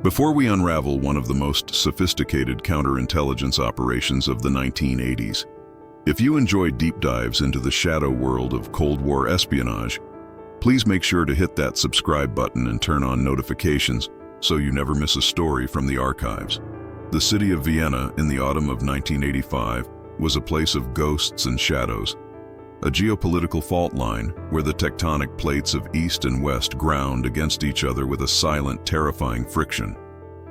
Before we unravel one of the most sophisticated counterintelligence operations of the 1980s, if you enjoy deep dives into the shadow world of Cold War espionage, please make sure to hit that subscribe button and turn on notifications so you never miss a story from the archives. The city of Vienna in the autumn of 1985 was a place of ghosts and shadows, a geopolitical fault line where the tectonic plates of East and West ground against each other with a silent, terrifying friction.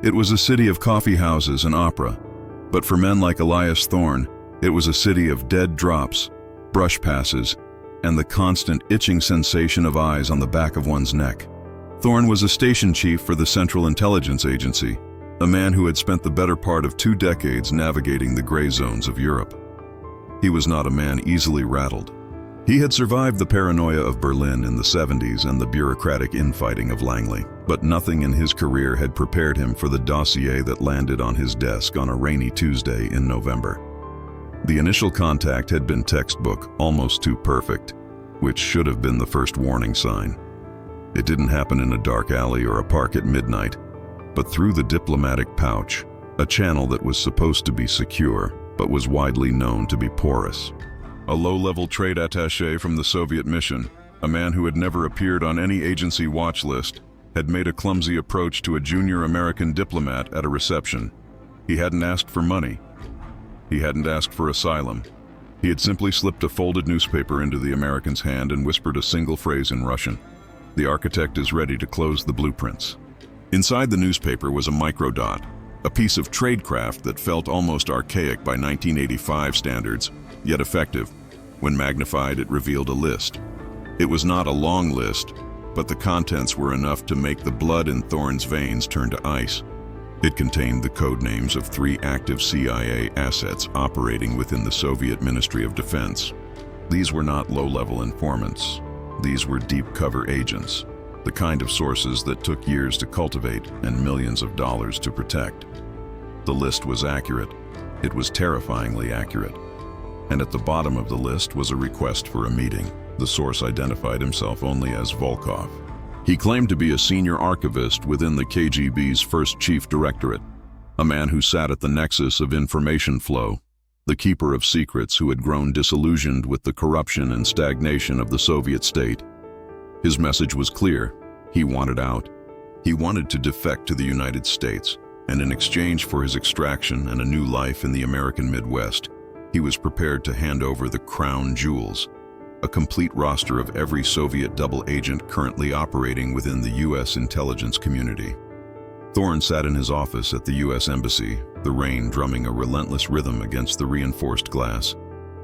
It was a city of coffee houses and opera, but for men like Elias Thorne, it was a city of dead drops, brush passes, and the constant itching sensation of eyes on the back of one's neck. Thorne was a station chief for the Central Intelligence Agency, a man who had spent the better part of 2 decades navigating the gray zones of Europe. He was not a man easily rattled. He had survived the paranoia of Berlin in the 70s and the bureaucratic infighting of Langley, but nothing in his career had prepared him for the dossier that landed on his desk on a rainy Tuesday in November. The initial contact had been textbook, almost too perfect, which should have been the first warning sign. It didn't happen in a dark alley or a park at midnight, but through the diplomatic pouch, a channel that was supposed to be secure, but was widely known to be porous. A low-level trade attaché from the Soviet mission, a man who had never appeared on any agency watch list, had made a clumsy approach to a junior American diplomat at a reception. He hadn't asked for money. He hadn't asked for asylum. He had simply slipped a folded newspaper into the American's hand and whispered a single phrase in Russian. "The architect is ready to close the blueprints." Inside the newspaper was a microdot, a piece of tradecraft that felt almost archaic by 1985 standards, yet effective. When magnified, it revealed a list. It was not a long list, but the contents were enough to make the blood in Thorne's veins turn to ice. It contained the code names of 3 active CIA assets operating within the Soviet Ministry of Defense. These were not low-level informants. These were deep-cover agents, the kind of sources that took years to cultivate and millions of dollars to protect. The list was accurate. It was terrifyingly accurate. And at the bottom of the list was a request for a meeting. The source identified himself only as Volkov. He claimed to be a senior archivist within the KGB's first chief directorate, a man who sat at the nexus of information flow, the keeper of secrets who had grown disillusioned with the corruption and stagnation of the Soviet state. His message was clear. He wanted out. He wanted to defect to the United States, and in exchange for his extraction and a new life in the American Midwest, he was prepared to hand over the crown jewels, a complete roster of every Soviet double agent currently operating within the U.S. intelligence community. Thorne sat in his office at the U.S. Embassy, the rain drumming a relentless rhythm against the reinforced glass.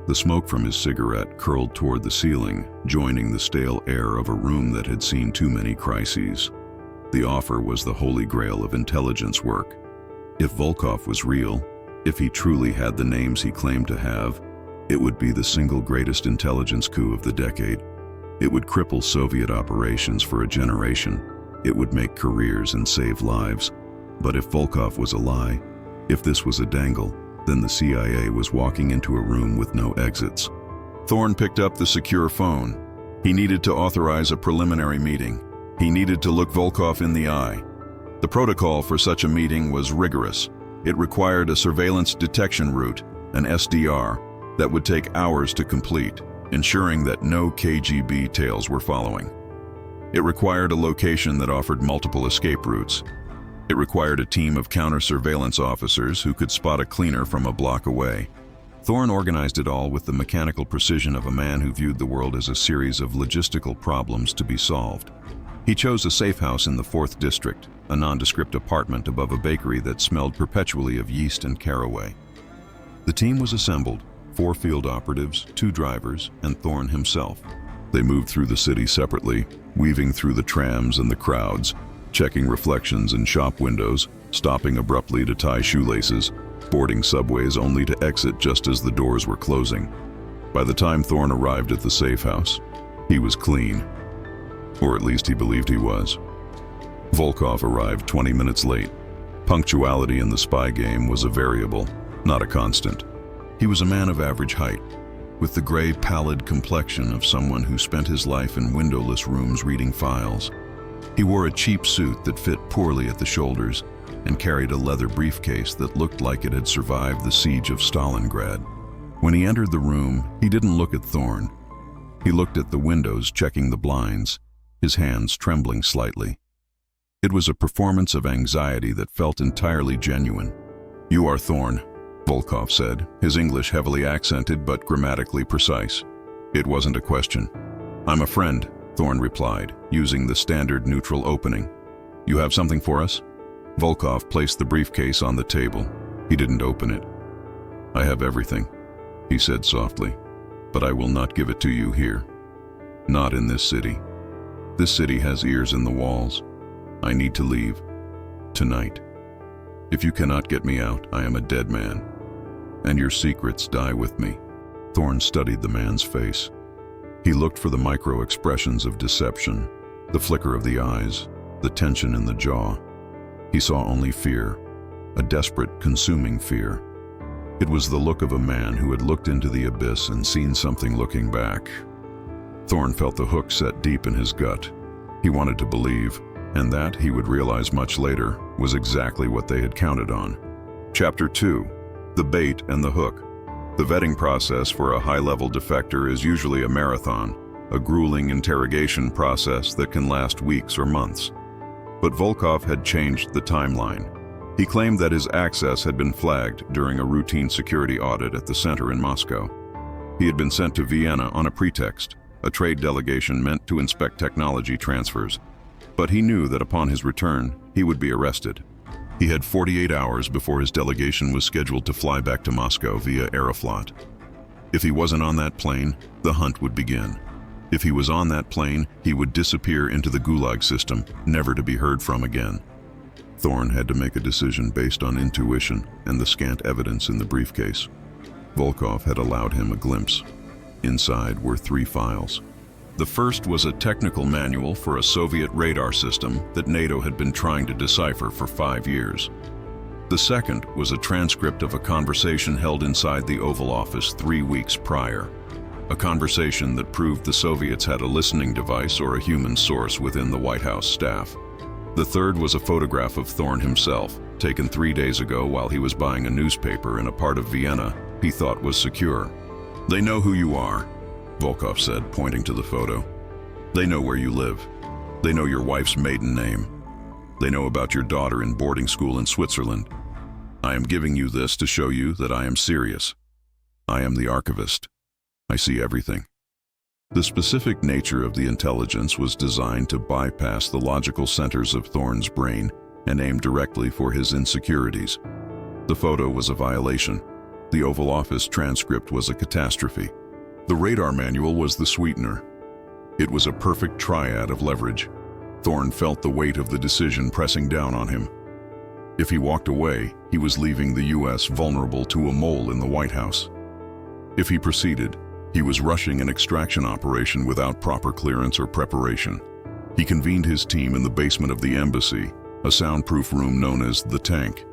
The smoke from his cigarette curled toward the ceiling, joining the stale air of a room that had seen too many crises. The offer was the holy grail of intelligence work. If Volkov was real, if he truly had the names he claimed to have, it would be the single greatest intelligence coup of the decade. It would cripple Soviet operations for a generation. It would make careers and save lives. But if Volkov was a lie, if this was a dangle, then the CIA was walking into a room with no exits. Thorne picked up the secure phone. He needed to authorize a preliminary meeting. He needed to look Volkov in the eye. The protocol for such a meeting was rigorous. It required a surveillance detection route, an SDR, that would take hours to complete, ensuring that no KGB tails were following. It required a location that offered multiple escape routes. It required a team of counter-surveillance officers who could spot a cleaner from a block away. Thorne organized it all with the mechanical precision of a man who viewed the world as a series of logistical problems to be solved. He chose a safe house in the 4th District, a nondescript apartment above a bakery that smelled perpetually of yeast and caraway. The team was assembled, 4 field operatives, 2 drivers, and Thorne himself. They moved through the city separately, weaving through the trams and the crowds, checking reflections in shop windows, stopping abruptly to tie shoelaces, boarding subways only to exit just as the doors were closing. By the time Thorne arrived at the safe house, he was clean. Or at least he believed he was. Volkov arrived 20 minutes late. Punctuality in the spy game was a variable, not a constant. He was a man of average height, with the gray, pallid complexion of someone who spent his life in windowless rooms reading files. He wore a cheap suit that fit poorly at the shoulders, and carried a leather briefcase that looked like it had survived the siege of Stalingrad. When he entered the room, he didn't look at Thorne. He looked at the windows, checking the blinds, his hands trembling slightly. It was a performance of anxiety that felt entirely genuine. "You are Thorne," Volkov said, his English heavily accented but grammatically precise. It wasn't a question. "I'm a friend," Thorne replied, using the standard neutral opening. "You have something for us?" Volkov placed the briefcase on the table. He didn't open it. "I have everything," he said softly, "but I will not give it to you here. Not in this city. This city has ears in the walls. I need to leave. Tonight. If you cannot get me out, I am a dead man. And your secrets die with me." Thorne studied the man's face. He looked for the micro-expressions of deception, the flicker of the eyes, the tension in the jaw. He saw only fear, a desperate, consuming fear. It was the look of a man who had looked into the abyss and seen something looking back. Thorne felt the hook set deep in his gut. He wanted to believe, and that, he would realize much later, was exactly what they had counted on. Chapter 2. The Bait and the Hook. The vetting process for a high-level defector is usually a marathon, a grueling interrogation process that can last weeks or months. But Volkov had changed the timeline. He claimed that his access had been flagged during a routine security audit at the center in Moscow. He had been sent to Vienna on a pretext, a trade delegation meant to inspect technology transfers. But he knew that upon his return, he would be arrested. He had 48 hours before his delegation was scheduled to fly back to Moscow via Aeroflot. If he wasn't on that plane, the hunt would begin. If he was on that plane, he would disappear into the Gulag system, never to be heard from again. Thorne had to make a decision based on intuition and the scant evidence in the briefcase. Volkov had allowed him a glimpse. Inside were 3 files. The first was a technical manual for a Soviet radar system that NATO had been trying to decipher for 5 years. The second was a transcript of a conversation held inside the Oval Office 3 weeks prior. A conversation that proved the Soviets had a listening device or a human source within the White House staff. The third was a photograph of Thorne himself, taken 3 days ago while he was buying a newspaper in a part of Vienna he thought was secure. "They know who you are," Volkov said, pointing to the photo. "They know where you live. They know your wife's maiden name. They know about your daughter in boarding school in Switzerland. I am giving you this to show you that I am serious. I am the archivist. I see everything." The specific nature of the intelligence was designed to bypass the logical centers of Thorne's brain and aim directly for his insecurities. The photo was a violation. The Oval Office transcript was a catastrophe. The radar manual was the sweetener. It was a perfect triad of leverage. Thorne felt the weight of the decision pressing down on him. If he walked away, he was leaving the U.S. vulnerable to a mole in the White House. If he proceeded, he was rushing an extraction operation without proper clearance or preparation. He convened his team in the basement of the embassy, a soundproof room known as the Tank.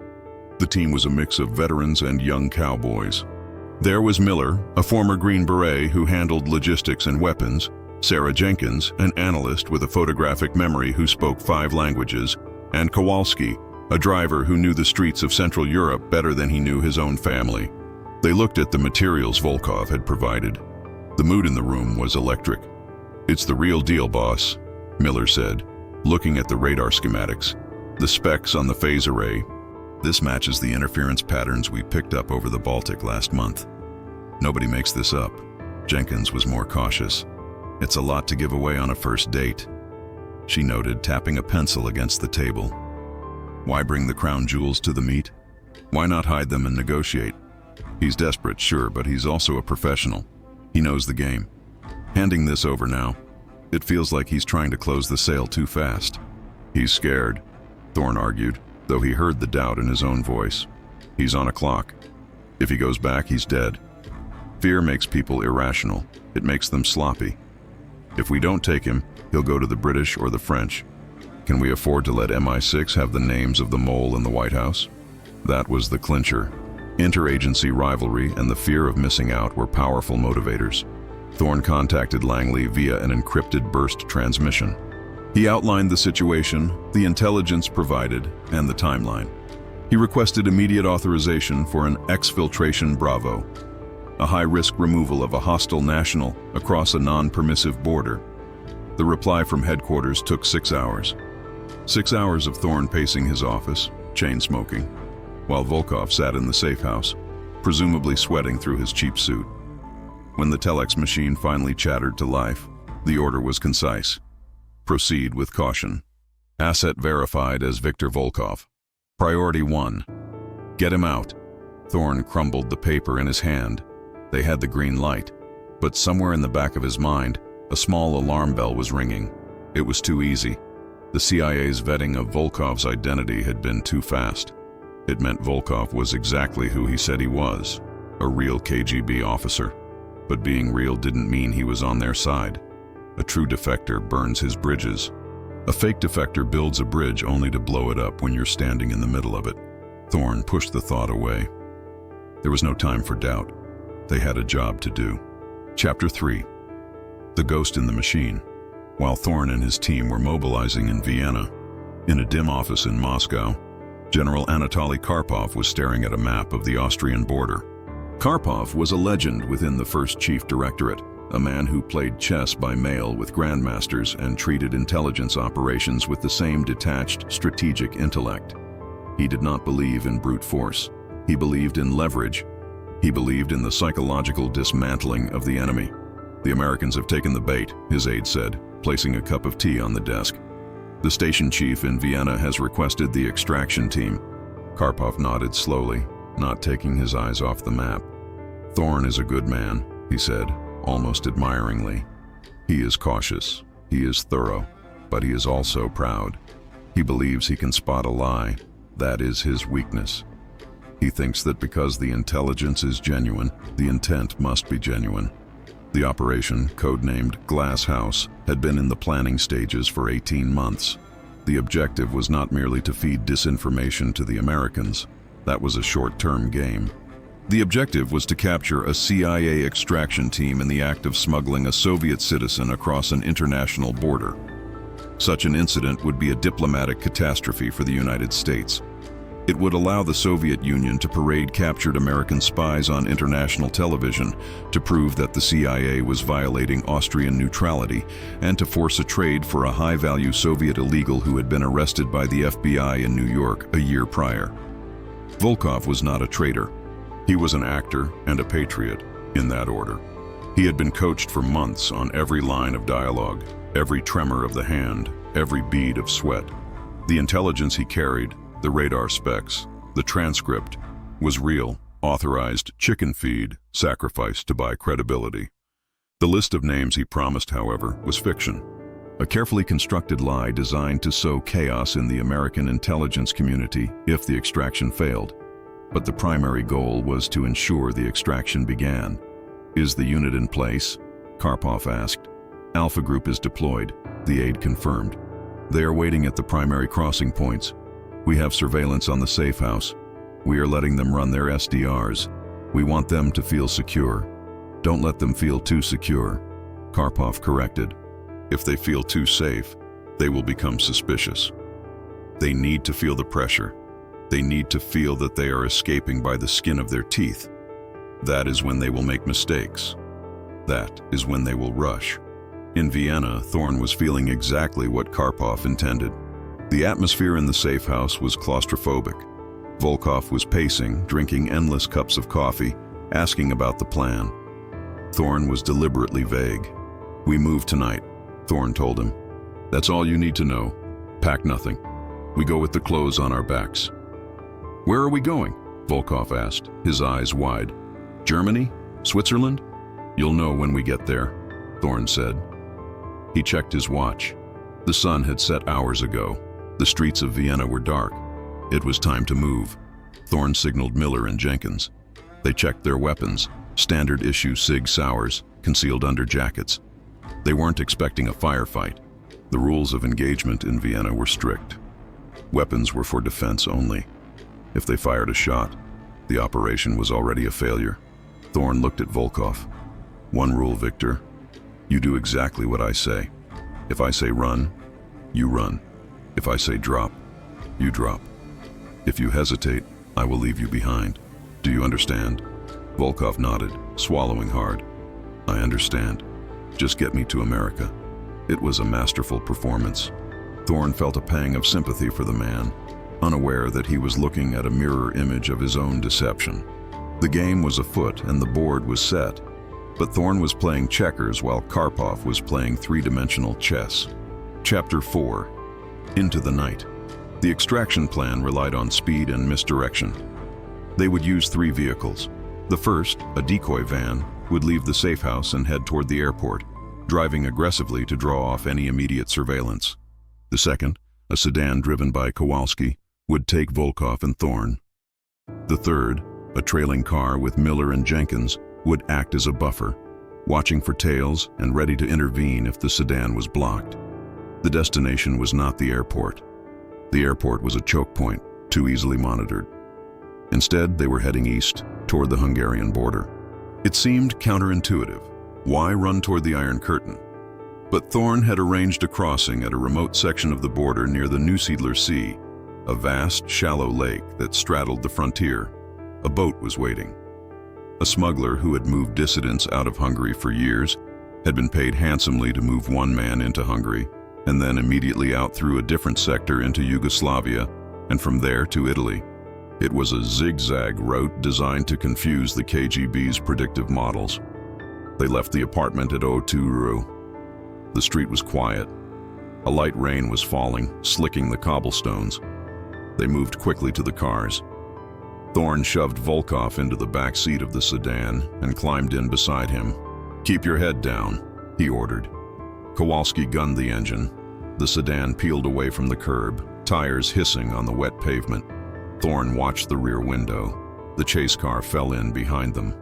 The team was a mix of veterans and young cowboys. There was Miller, a former Green Beret who handled logistics and weapons, Sarah Jenkins, an analyst with a photographic memory who spoke 5 languages, and Kowalski, a driver who knew the streets of Central Europe better than he knew his own family. They looked at the materials Volkov had provided. The mood in the room was electric. "It's the real deal, boss," Miller said, looking at the radar schematics. "The specs on the phase array. This matches the interference patterns we picked up over the Baltic last month. Nobody makes this up." Jenkins was more cautious. "It's a lot to give away on a first date," she noted, tapping a pencil against the table. "Why bring the crown jewels to the meet? Why not hide them and negotiate? He's desperate, sure, but he's also a professional. He knows the game. Handing this over now, it feels like he's trying to close the sale too fast." "He's scared," Thorne argued, though he heard the doubt in his own voice. "He's on a clock. If he goes back, he's dead. Fear makes people irrational. It makes them sloppy. If we don't take him, he'll go to the British or the French. Can we afford to let MI6 have the names of the mole in the White House?" That was the clincher. Interagency rivalry and the fear of missing out were powerful motivators. Thorne contacted Langley via an encrypted burst transmission. He outlined the situation, the intelligence provided, and the timeline. He requested immediate authorization for an exfiltration Bravo, a high-risk removal of a hostile national across a non-permissive border. The reply from headquarters took 6 hours. 6 hours of Thorne pacing his office, chain-smoking, while Volkov sat in the safe house, presumably sweating through his cheap suit. When the telex machine finally chattered to life, the order was concise. Proceed with caution. Asset verified as Viktor Volkov. Priority 1. Get him out. Thorne crumbled the paper in his hand. They had the green light, but somewhere in the back of his mind, a small alarm bell was ringing. It was too easy. The CIA's vetting of Volkov's identity had been too fast. It meant Volkov was exactly who he said he was, a real KGB officer. But being real didn't mean he was on their side. A true defector burns his bridges. A fake defector builds a bridge only to blow it up when you're standing in the middle of it. Thorne pushed the thought away. There was no time for doubt. They had a job to do. Chapter 3. The Ghost in the Machine. While Thorne and his team were mobilizing in Vienna, in a dim office in Moscow, General Anatoly Karpov was staring at a map of the Austrian border. Karpov was a legend within the First Chief Directorate, a man who played chess by mail with grandmasters and treated intelligence operations with the same detached, strategic intellect. He did not believe in brute force. He believed in leverage. He believed in the psychological dismantling of the enemy. The Americans have taken the bait, his aide said, placing a cup of tea on the desk. The station chief in Vienna has requested the extraction team. Karpov nodded slowly, not taking his eyes off the map. Thorne is a good man, he said, almost admiringly. He is cautious, he is thorough, but he is also proud. He believes he can spot a lie. That is his weakness. He thinks that because the intelligence is genuine, the intent must be genuine. The operation, codenamed Glass House, had been in the planning stages for 18 months. The objective was not merely to feed disinformation to the Americans. That was a short-term game. The objective was to capture a CIA extraction team in the act of smuggling a Soviet citizen across an international border. Such an incident would be a diplomatic catastrophe for the United States. It would allow the Soviet Union to parade captured American spies on international television to prove that the CIA was violating Austrian neutrality and to force a trade for a high-value Soviet illegal who had been arrested by the FBI in New York a year prior. Volkov was not a traitor. He was an actor and a patriot, in that order. He had been coached for months on every line of dialogue, every tremor of the hand, every bead of sweat. The intelligence he carried, the radar specs, the transcript, was real, authorized chicken feed, sacrificed to buy credibility. The list of names he promised, however, was fiction. A carefully constructed lie designed to sow chaos in the American intelligence community if the extraction failed. But the primary goal was to ensure the extraction began. Is the unit in place? Karpov asked. Alpha Group is deployed, the aide confirmed. They are waiting at the primary crossing points. We have surveillance on the safe house. We are letting them run their SDRs. We want them to feel secure. Don't let them feel too secure. Karpov corrected. If they feel too safe, they will become suspicious. They need to feel the pressure. They need to feel that they are escaping by the skin of their teeth. That is when they will make mistakes. That is when they will rush. In Vienna, Thorne was feeling exactly what Karpov intended. The atmosphere in the safe house was claustrophobic. Volkov was pacing, drinking endless cups of coffee, asking about the plan. Thorne was deliberately vague. We move tonight, Thorne told him. That's all you need to know. Pack nothing. We go with the clothes on our backs. Where are we going? Volkov asked, his eyes wide. Germany? Switzerland? You'll know when we get there, Thorne said. He checked his watch. The sun had set hours ago. The streets of Vienna were dark. It was time to move. Thorne signaled Miller and Jenkins. They checked their weapons, standard-issue Sig Sauers, concealed under jackets. They weren't expecting a firefight. The rules of engagement in Vienna were strict. Weapons were for defense only. If they fired a shot, the operation was already a failure. Thorne looked at Volkov. One rule, Victor. You do exactly what I say. If I say run, You run. If I say drop, you drop. If you hesitate, I will leave you behind. Do you understand? Volkov nodded, swallowing hard. I understand. Just get me to America. It was a masterful performance. Thorn felt a pang of sympathy for the man, unaware that he was looking at a mirror image of his own deception. The game was afoot and the board was set, but Thorn was playing checkers while Karpov was playing three-dimensional chess. Chapter 4. Into the Night. The extraction plan relied on speed and misdirection. They would use 3 vehicles. The first, a decoy van, would leave the safe house and head toward the airport, driving aggressively to draw off any immediate surveillance. The second, a sedan driven by Kowalski, would take Volkov and Thorn. The third, a trailing car with Miller and Jenkins, would act as a buffer, watching for tails and ready to intervene if the sedan was blocked. The destination was not the airport. The airport was a choke point, too easily monitored. Instead, they were heading east, toward the Hungarian border. It seemed counterintuitive. Why run toward the Iron Curtain? But Thorn had arranged a crossing at a remote section of the border near the Neusiedler Sea, a vast, shallow lake that straddled the frontier. A boat was waiting. A smuggler who had moved dissidents out of Hungary for years had been paid handsomely to move one man into Hungary and then immediately out through a different sector into Yugoslavia and from there to Italy. It was a zigzag route designed to confuse the KGB's predictive models. They left the apartment at O2 The street was quiet. A light rain was falling, slicking the cobblestones. They moved quickly to the cars. Thorn shoved Volkov into the back seat of the sedan and climbed in beside him. "Keep your head down," he ordered. Kowalski gunned the engine. The sedan peeled away from the curb, tires hissing on the wet pavement. Thorn watched the rear window. The chase car fell in behind them.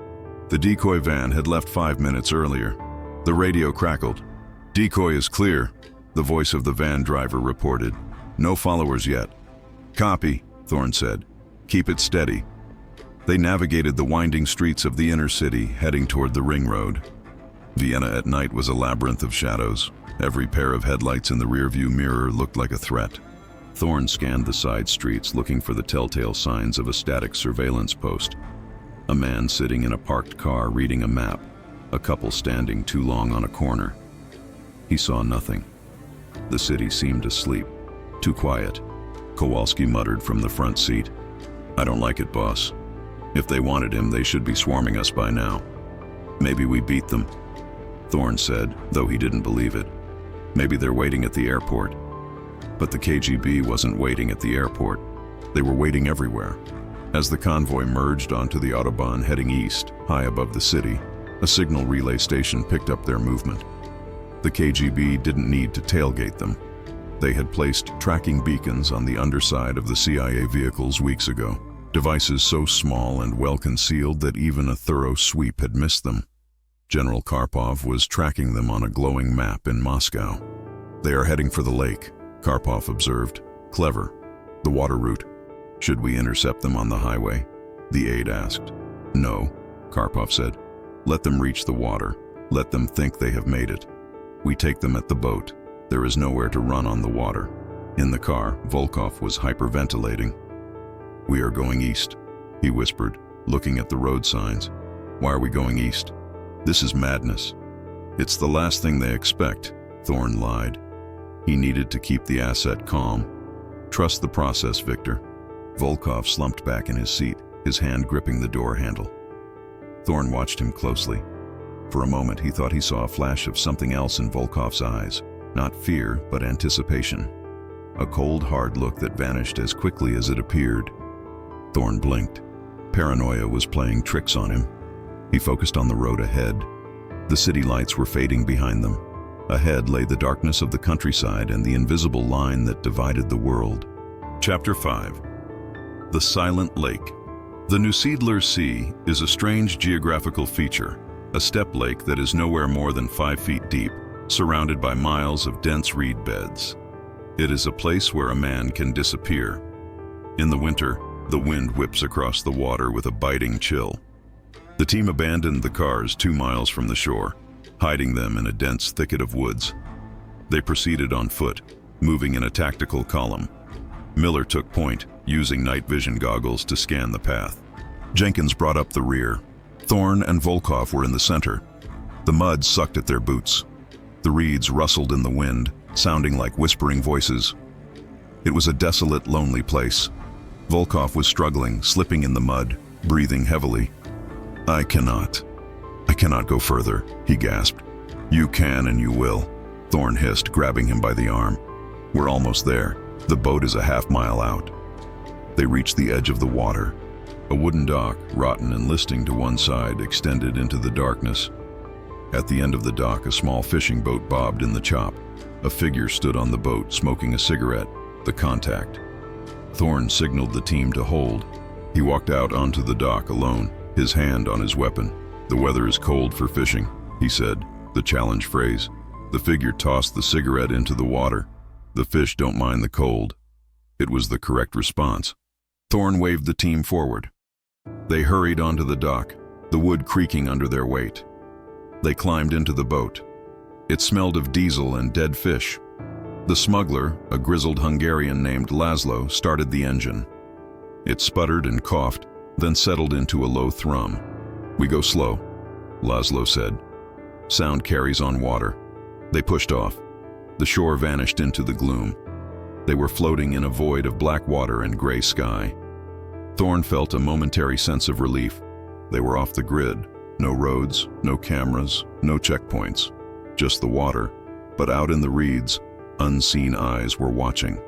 The decoy van had left 5 minutes earlier. The radio crackled. "Decoy is clear," the voice of the van driver reported. "No followers yet." "Copy," Thorn said. "Keep it steady." They navigated the winding streets of the inner city, heading toward the ring road. Vienna at night was a labyrinth of shadows. Every pair of headlights in the rearview mirror looked like a threat. Thorn scanned the side streets, looking for the telltale signs of a static surveillance post. A man sitting in a parked car reading a map, a couple standing too long on a corner. He saw nothing. The city seemed asleep, too quiet. Kowalski muttered from the front seat. "I don't like it, boss. If they wanted him, they should be swarming us by now." "Maybe we beat them," Thorn said, though he didn't believe it. "Maybe they're waiting at the airport." But the KGB wasn't waiting at the airport. They were waiting everywhere. As the convoy merged onto the Autobahn heading east, high above the city, a signal relay station picked up their movement. The KGB didn't need to tailgate them. They had placed tracking beacons on the underside of the CIA vehicles weeks ago, devices so small and well concealed that even a thorough sweep had missed them. General Karpov was tracking them on a glowing map in Moscow. "They are heading for the lake," Karpov observed. "Clever. The water route. Should we intercept them on the highway?" the aide asked. "No," Karpov said. "Let them reach the water. Let them think they have made it. We take them at the boat. There is nowhere to run on the water." In the car, Volkov was hyperventilating. "We are going east," he whispered, looking at the road signs. "Why are we going east? This is madness." "It's the last thing they expect," Thorn lied. He needed to keep the asset calm. "Trust the process, Victor." Volkov slumped back in his seat, his hand gripping the door handle. Thorn watched him closely. For a moment, he thought he saw a flash of something else in Volkov's eyes. Not fear, but anticipation. A cold, hard look that vanished as quickly as it appeared. Thorn blinked. Paranoia was playing tricks on him. He focused on the road ahead. The city lights were fading behind them. Ahead lay the darkness of the countryside and the invisible line that divided the world. Chapter 5. The Silent Lake. The Neusiedler Sea is a strange geographical feature, a steppe lake that is nowhere more than 5 feet deep, surrounded by miles of dense reed beds. It is a place where a man can disappear. In the winter, the wind whips across the water with a biting chill. The team abandoned the cars 2 miles from the shore, hiding them in a dense thicket of woods. They proceeded on foot, moving in a tactical column. Miller took point, using night vision goggles to scan the path. Jenkins brought up the rear. Thorne and Volkov were in the center. The mud sucked at their boots. The reeds rustled in the wind, sounding like whispering voices. It was a desolate, lonely place. Volkov was struggling, slipping in the mud, breathing heavily. I cannot go further," he gasped. "You can and you will," Thorne hissed, grabbing him by the arm. "We're almost there. The boat is a half-mile out." They reached the edge of the water. A wooden dock, rotten and listing to one side, extended into the darkness. At the end of the dock, a small fishing boat bobbed in the chop. A figure stood on the boat, smoking a cigarette. The contact. Thorne signaled the team to hold. He walked out onto the dock alone, his hand on his weapon. "The weather is cold for fishing," he said, the challenge phrase. The figure tossed the cigarette into the water. "The fish don't mind the cold." It was the correct response. Thorne waved the team forward. They hurried onto the dock, the wood creaking under their weight. They climbed into the boat. It smelled of diesel and dead fish. The smuggler, a grizzled Hungarian named Laszlo, started the engine. It sputtered and coughed, then settled into a low thrum. "We go slow," Laszlo said. "Sound carries on water." They pushed off. The shore vanished into the gloom. They were floating in a void of black water and gray sky. Thorne felt a momentary sense of relief. They were off the grid. No roads, no cameras, no checkpoints. Just the water. But out in the reeds, unseen eyes were watching.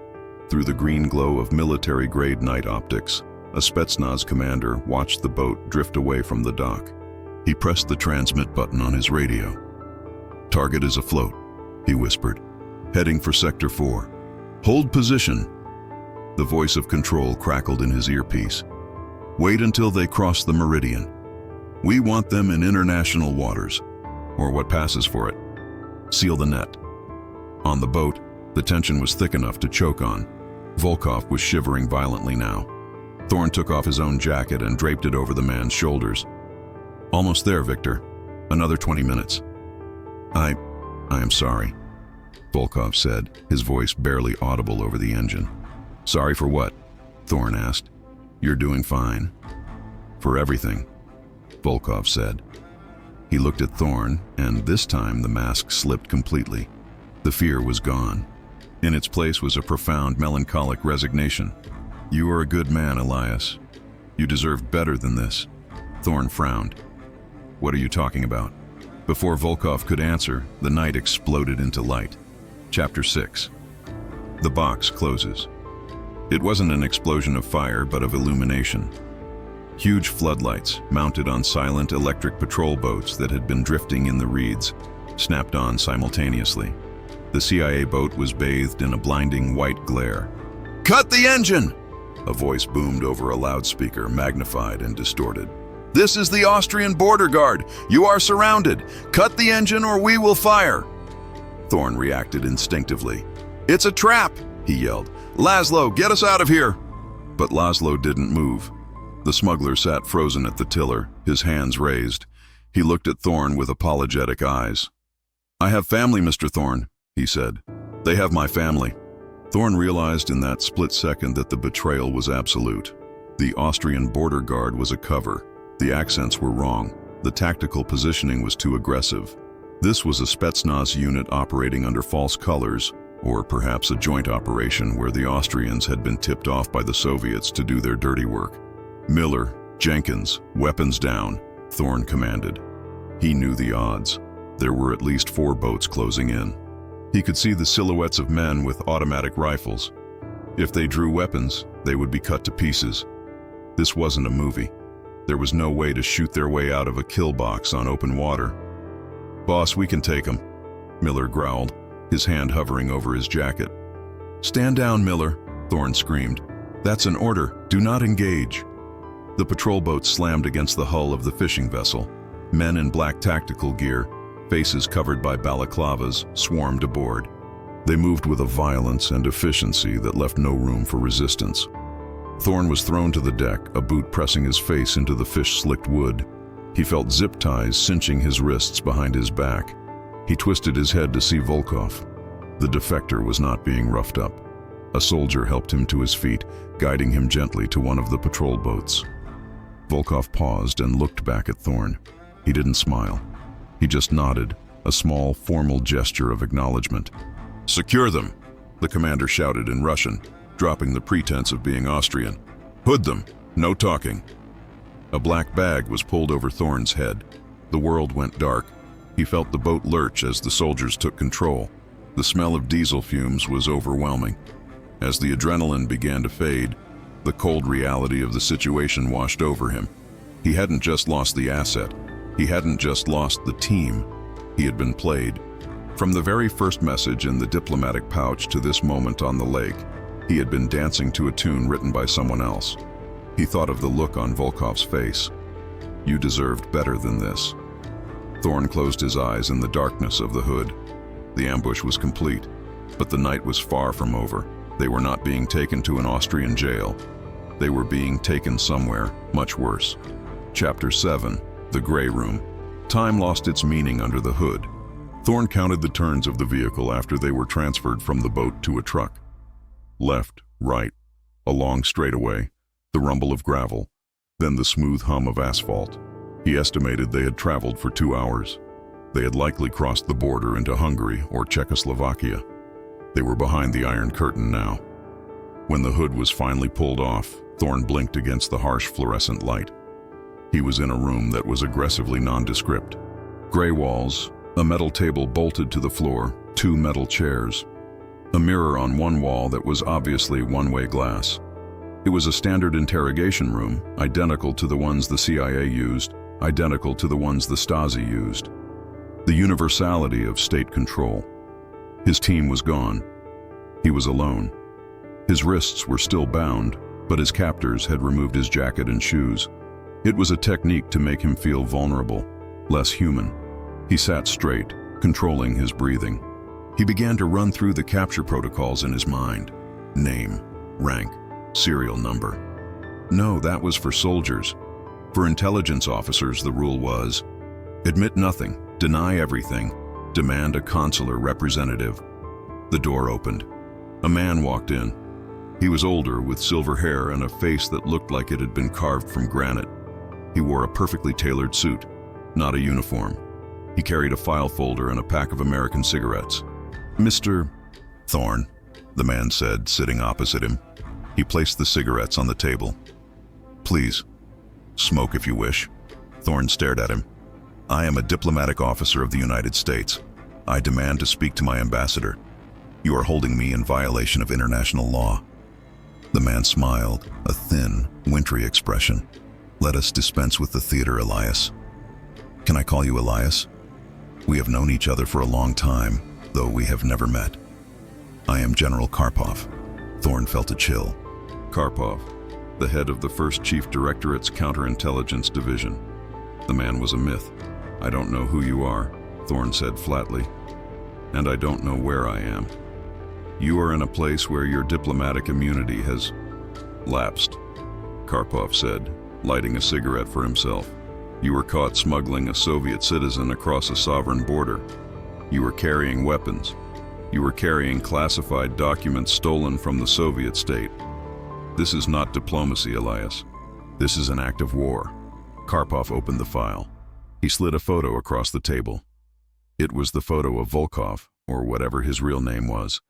Through the green glow of military-grade night optics, a Spetsnaz commander watched the boat drift away from the dock. He pressed the transmit button on his radio. "Target is afloat," he whispered. "Heading for Sector 4. Hold position." The voice of control crackled in his earpiece. "Wait until they cross the meridian. We want them in international waters, or what passes for it. Seal the net." On the boat, the tension was thick enough to choke on. Volkov was shivering violently now. Thorne took off his own jacket and draped it over the man's shoulders. "Almost there, Victor. Another 20 minutes. I am sorry," Volkov said, his voice barely audible over the engine. "Sorry for what?" Thorne asked. "You're doing fine." "For everything," Volkov said. He looked at Thorne, and this time the mask slipped completely. The fear was gone. In its place was a profound, melancholic resignation. "You are a good man, Elias. You deserved better than this." Thorne frowned. "What are you talking about?" Before Volkov could answer, the night exploded into light. Chapter 6. The box closes. It wasn't an explosion of fire, but of illumination. Huge floodlights, mounted on silent electric patrol boats that had been drifting in the reeds, snapped on simultaneously. The CIA boat was bathed in a blinding white glare. "Cut the engine!" A voice boomed over a loudspeaker, magnified and distorted. "This is the Austrian border guard. You are surrounded. Cut the engine or we will fire." Thorne reacted instinctively. "It's a trap!" he yelled. "Laszlo, get us out of here!" But Laszlo didn't move. The smuggler sat frozen at the tiller, his hands raised. He looked at Thorne with apologetic eyes. "I have family, Mr. Thorne," he said. "They have my family." Thorne realized in that split second that the betrayal was absolute. The Austrian border guard was a cover. The accents were wrong. The tactical positioning was too aggressive. This was a Spetsnaz unit operating under false colors, or perhaps a joint operation where the Austrians had been tipped off by the Soviets to do their dirty work. "Miller, Jenkins, weapons down," Thorne commanded. He knew the odds. There were at least 4 boats closing in. He could see the silhouettes of men with automatic rifles. If they drew weapons, they would be cut to pieces. This wasn't a movie. There was no way to shoot their way out of a kill box on open water. "Boss, we can take them," Miller growled, his hand hovering over his jacket. "Stand down, Miller," Thorne screamed. "That's an order. Do not engage." The patrol boat slammed against the hull of the fishing vessel. Men in black tactical gear, faces covered by balaclavas, swarmed aboard. They moved with a violence and efficiency that left no room for resistance. Thorne was thrown to the deck, a boot pressing his face into the fish-slicked wood. He felt zip ties cinching his wrists behind his back. He twisted his head to see Volkov. The defector was not being roughed up. A soldier helped him to his feet, guiding him gently to one of the patrol boats. Volkov paused and looked back at Thorn. He didn't smile. He just nodded, a small, formal gesture of acknowledgement. "Secure them," the commander shouted in Russian, dropping the pretense of being Austrian. "Hood them, no talking." A black bag was pulled over Thorn's head. The world went dark. He felt the boat lurch as the soldiers took control. The smell of diesel fumes was overwhelming. As the adrenaline began to fade, the cold reality of the situation washed over him. He hadn't just lost the asset. He hadn't just lost the team. He had been played. From the very first message in the diplomatic pouch to this moment on the lake, he had been dancing to a tune written by someone else. He thought of the look on Volkov's face. "You deserved better than this." Thorn closed his eyes in the darkness of the hood. The ambush was complete, but the night was far from over. They were not being taken to an Austrian jail. They were being taken somewhere much worse. Chapter 7, The Gray Room. Time lost its meaning under the hood. Thorn counted the turns of the vehicle after they were transferred from the boat to a truck. Left, right, a long straightaway, the rumble of gravel, then the smooth hum of asphalt. He estimated they had traveled for 2 hours. They had likely crossed the border into Hungary or Czechoslovakia. They were behind the Iron Curtain now. When the hood was finally pulled off, Thorn blinked against the harsh fluorescent light. He was in a room that was aggressively nondescript. Gray walls, a metal table bolted to the floor, 2 metal chairs, a mirror on one wall that was obviously one-way glass. It was a standard interrogation room, identical to the ones the CIA used, identical to the ones the Stasi used. The universality of state control. His team was gone. He was alone. His wrists were still bound, but his captors had removed his jacket and shoes. It was a technique to make him feel vulnerable, less human. He sat straight, controlling his breathing. He began to run through the capture protocols in his mind. Name, rank, serial number. No, that was for soldiers. For intelligence officers, the rule was, admit nothing, deny everything, demand a consular representative. The door opened. A man walked in. He was older, with silver hair and a face that looked like it had been carved from granite. He wore a perfectly tailored suit, not a uniform. He carried a file folder and a pack of American cigarettes. "Mr. Thorn," the man said, sitting opposite him. He placed the cigarettes on the table. "Please, smoke if you wish." Thorn stared at him. "I am a diplomatic officer of the United States. I demand to speak to my ambassador. You are holding me in violation of international law." The man smiled, a thin, wintry expression. "Let us dispense with the theater, Elias." "Can I call you Elias? We have known each other for a long time, though we have never met. I am General Karpov." Thorn felt a chill. Karpov, the head of the 1st Chief Directorate's Counterintelligence Division. The man was a myth. "I don't know who you are," Thorn said flatly. "And I don't know where I am. You are in a place where your diplomatic immunity has lapsed," Karpov said, lighting a cigarette for himself. "You were caught smuggling a Soviet citizen across a sovereign border. You were carrying weapons. You were carrying classified documents stolen from the Soviet state. This is not diplomacy, Elias. This is an act of war." Karpov opened the file. He slid a photo across the table. It was the photo of Volkov, or whatever his real name was,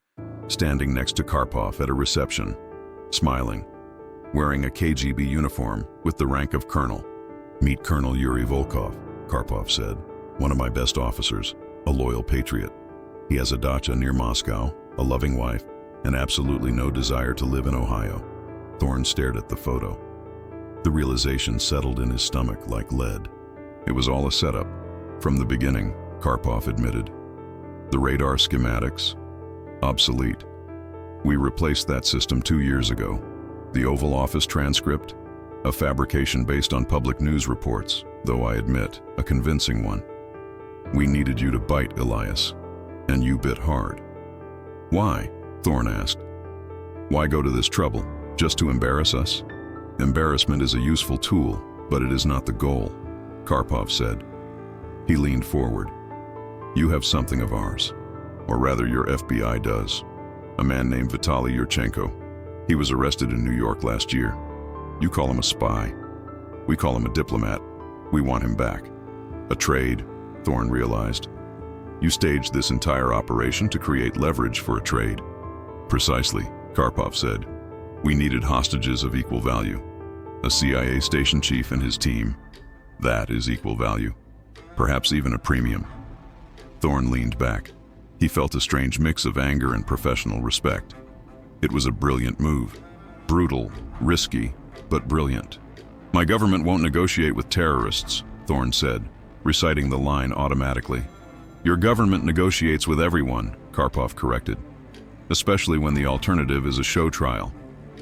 standing next to Karpov at a reception, smiling, wearing a KGB uniform with the rank of colonel. "Meet Colonel Yuri Volkov," Karpov said. "One of my best officers, a loyal patriot. He has a dacha near Moscow, a loving wife, and absolutely no desire to live in Ohio." Thorn stared at the photo. The realization settled in his stomach like lead. It was all a setup. From the beginning, Karpov admitted. The radar schematics, obsolete. We replaced that system 2 years ago. The Oval Office transcript, a fabrication based on public news reports, though I admit, a convincing one. We needed you to bite, Elias, and you bit hard. "Why?" Thorn asked. "Why go to this trouble? Just to embarrass us?" "Embarrassment is a useful tool, but it is not the goal," Karpov said. He leaned forward. "You have something of ours. Or rather, your FBI does. A man named Vitaly Yurchenko. He was arrested in New York last year. You call him a spy. We call him a diplomat. We want him back. A trade, Thorne realized. You staged this entire operation to create leverage for a trade. Precisely, Karpov said. We needed hostages of equal value. A CIA station chief and his team. That is equal value. Perhaps even a premium. Thorne leaned back. He felt a strange mix of anger and professional respect. It was a brilliant move. Brutal, risky, but brilliant. My government won't negotiate with terrorists, Thorne said, reciting the line automatically. Your government negotiates with everyone, Karpov corrected. Especially when the alternative is a show trial.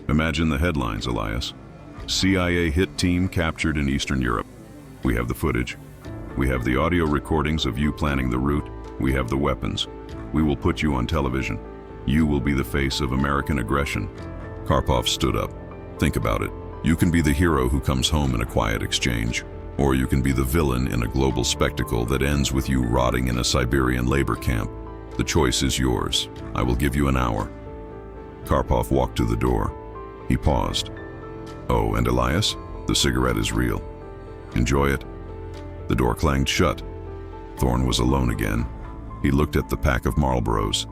Imagine the headlines, Elias. CIA hit team captured in Eastern Europe. We have the footage. We have the audio recordings of you planning the route. We have the weapons. We will put you on television. You will be the face of American aggression. Karpov stood up. Think about it. You can be the hero who comes home in a quiet exchange, or you can be the villain in a global spectacle that ends with you rotting in a Siberian labor camp. The choice is yours. I will give you an hour. Karpov walked to the door. He paused. Oh, and Elias, the cigarette is real. Enjoy it. The door clanged shut. Thorne was alone again. He looked at the pack of Marlboros.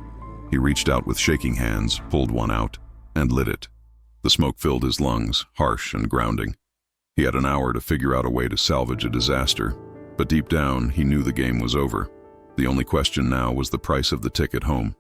He reached out with shaking hands, pulled one out, and lit it. The smoke filled his lungs, harsh and grounding. He had an hour to figure out a way to salvage a disaster, but deep down, he knew the game was over. The only question now was the price of the ticket home.